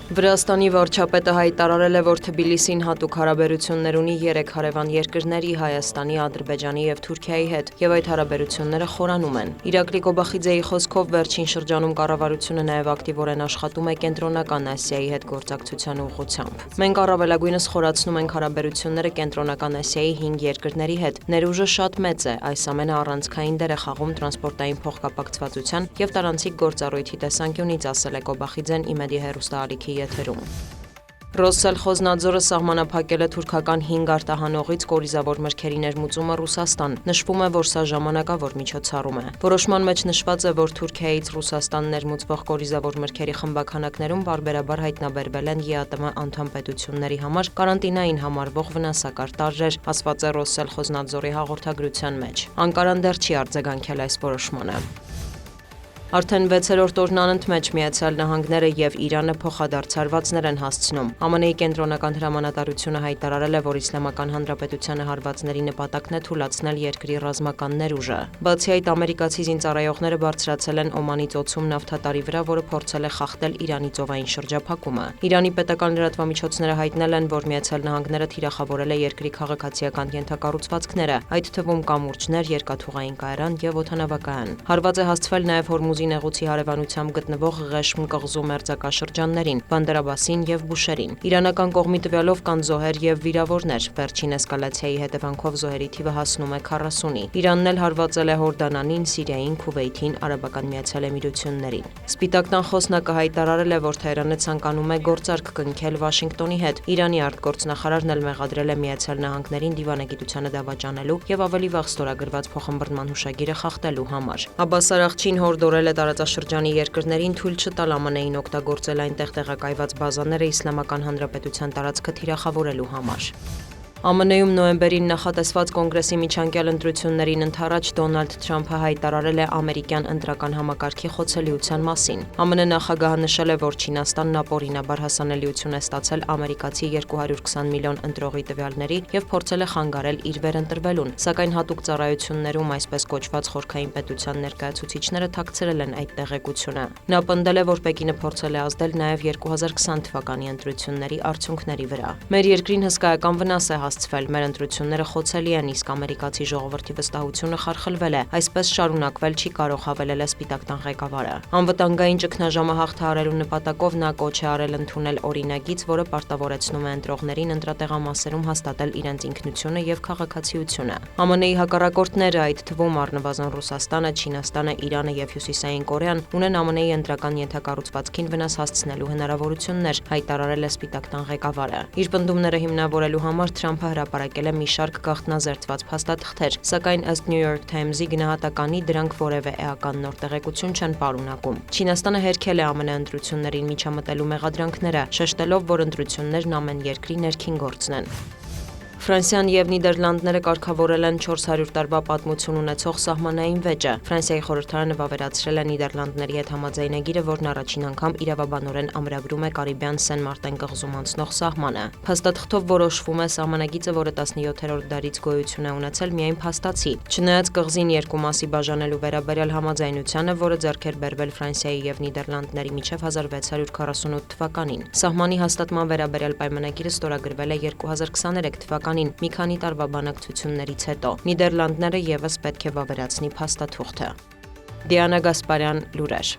Վրաստանի վարչապետը հայտարարել է, որ Թբիլիսին հատուկ հարաբերություններ ունի 3 հարևան երկրների՝ Հայաստանի, Ադրբեջանի և Թուրքիայի հետ, եւ այդ հարաբերությունները խորանում են։ Իրակլի Կոբախիձեի խոսքով վերջին շրջանում կառավարությունը նաև ակտիվորեն աշխատում է Կենտրոնական Ասիայի հետ գործակցության ուղղությամբ։ Մենք առավելագույնս խորացնում ենք հարաբերությունները Կենտրոնական Ասիայի 5 երկրների հետ։ Ներուժը շատ մեծ է, այս ամենը առանցքային դեր է խաղում տրանսպորտային փոխկապակցվածության եւ տարանցիկ գործառույթի տեսանկյունից, ասել է Կոբախիձեն ԻՄԵԴ հեռուստաալիքի եթերում։ Ռոսսելխոզնadzորը սահմանափակել է թուրքական 5 արտահանողից կորիզավոր մրգերի ներմուծումը Ռուսաստան։ Նշվում է, որ սա ժամանակավոր միջոցառում է։ Որոշման մեջ նշված է, որ Թուրքիայից Ռուսաստան ներմուծվող կորիզավոր մրգերի խմբաքանակներում պարբերաբար հայտնաբերվել են ԵԱՏՄ անդամ պետությունների համար կարանտինային համարվող վնասակար տարրեր, ասված է Ռոսսելխոզնadzորի հաղորդագրության մեջ։ Անկարան դեռ չի արձագանքել այս որոշմանը։ Արդեն 6-րդ օրն անընդմեջ Միացյալ Նահանգները եւ Իրանը փոխադարձարվածներ են հասցնում։ ԱՄՆ-ի կենտրոնական հրամանատարությունը հայտարարել է, որ Իսլամական Հանրապետությանը հարվածների նպատակն է թուլացնել երկրի ռազմական ներուժը։ Բացի այդ, ամերիկացի զինծառայողները բարձրացել են Օմանի ծոցում նավթատարի վրա, որը փորձել է խախտել Իրանի ծովային շրջափակումը։ Իրանի պետական լրատվամիջոցները հայտնել են, որ Միացյալ Նահանգները թիրախավորել է երկրի քաղաքացիական ենթակառուցվածքները, այդ թվում կամուրջներ, երկաթուղային կայարան եւ օդանավակայան։ Հարված է հասցվել նաեւ Հորմուզի նեղուցի հարևանությամբ գտնվող Ղեշմ կղզու մերձակաշրջաններին, Բանդեր-Աբասին եւ Բուշերին։ Իրանական կողմի տվյալով կան զոհեր եւ վիրավորներ։ Վերջին էսկալացիայի հետևանքով զոհերի թիվը հասնում է 40-ի։ Իրանն էլ հարվածել է Հորդանանին, Սիրիային, Քուվեյթին, Արաբական Միացյալ Էմիրություններին։ Սպիտակ տան խոսնակը հայտարարել է, որ Թեհրանը ցանկանում է գործարք կնքել Վաշինգտոնի հետ։ Իրանի արտգործնախարարն էլ մեղադրել է Միացյալ Նահանգներին դիվանագիտությանը դավաճանելու եւ ավելի վաղ ստորագրված փոխըմբռնման հուշագիրը խախտելու համար։ Աբբաս Արաղչին հորդորել է տարածաշրջանի երկրներին թույլ չտալ ԱՄՆ-ին օգտագործել այնտեղ տեղակայված բազաները Իսլամական Հանրապետության տարածքը թիրախավորելու համար։ ԱՄՆ-ում նոյեմբերին նախատեսված կոնգրեսի միջանկյալ ընտրություններին ընդառաջ Դոնալդ Թրամփը հայտարարել է ամերիկյան ընտրական համակարգի խոցելիության մասին։ ԱՄՆ նախագահը նշել է, որ Չինաստանն ապօրինաբար հասանելիություն է ստացել ամերիկացի 220 միլիոն ընտրողի տվյալների եւ փորձել է խանգարել իր վերընտրվելուն, սակայն հատուկ ծառայություններում այսպես կոչված խորքային պետության ներկայացուցիչները թաքցրել են այդ տեղեկությունը։ Նա պնդել է, որ Պեկինը փորձել է ազդել նաեւ 2020 թվականի ընտրությունների արդյունքների վրա։ Մեր երկրին հսկայական վնաս է հասցվել, մեր ընտրությունները խոցելի են, իսկ ամերիկացի ժողովրդի վստահությունը խարխլվել է, այսպես շարունակվել չի կարող, հավելել է Սպիտակ տան ղեկավարը։ Անվտանգային ճգնաժամը հաղթահարելու նպատակով նա կոչ է արել ընդունել օրինագիծ, որը պարտավորեցնում է ընտրողներին ընտրատեղամասերում հաստատել իրենց ինքնությունը եւ քաղաքացիությունը։ ԱՄՆ-ի հակառակորդները, այդ թվում առնվազն Ռուսաստանը, Չինաստանը, Իրանը եւ Հյուսիսային Կորեան, ունեն ԱՄՆ-ի ընտրական ենթակառուցվածքին վնաս հասցնելու հնարավորություններ, հայտարարել է Սպիտակ տան ղեկավարը։ Իր պնդումները հիմնավորելու համար Թրամփը հրապարակել է մի շարք գաղտնազերծված փաստաթղթեր, սակայն ըստ New York Times-ի գնահատականի դրանք որևէ էական նոր տեղեկություն չեն պարունակում։ Չինաստանը հերքել է ԱՄՆ ընտրություններին միջամտելու մեղադրանքները, շեշտելով, որ ընտրություններն ամեն երկրի ներքին գործն են։ Ֆրանսիան եւ Նիդերլանդները կարգավորել են 400 տարվա պատմություն ունեցող սահմանային վեճը։ Ֆրանսիայի խորհրդարանը վավերացրել է Նիդերլանդների հետ համաձայնագիրը, որն առաջին անգամ իրավաբանորեն ամրագրում է Կարիբյան Սեն Մարտեն կղզում անցնող սահմանը։ Փաստաթղթով որոշվում է սահմանագիծը, որը 17-րդ դարից գոյություն է ունեցել, միայն փաստացի։ Չնայած կղզին երկու մասի բաժանելու վերաբերյալ համաձայնությանը, որը ձեռք էր բերվել Ֆրանսիայի եւ Նիդերլանդների միջև 1648 թվականին։ Սահմանի հաստատման վերաբերյալ պայմանագիրը ստորագրվել է 2023 թվականին, մի քանի տարվա բանակցություններից հետո։ Նիդերլանդները եւս պետք է վավերացնի փաստաթուղթը։ Դիանա Գասպարյան, լուրեր։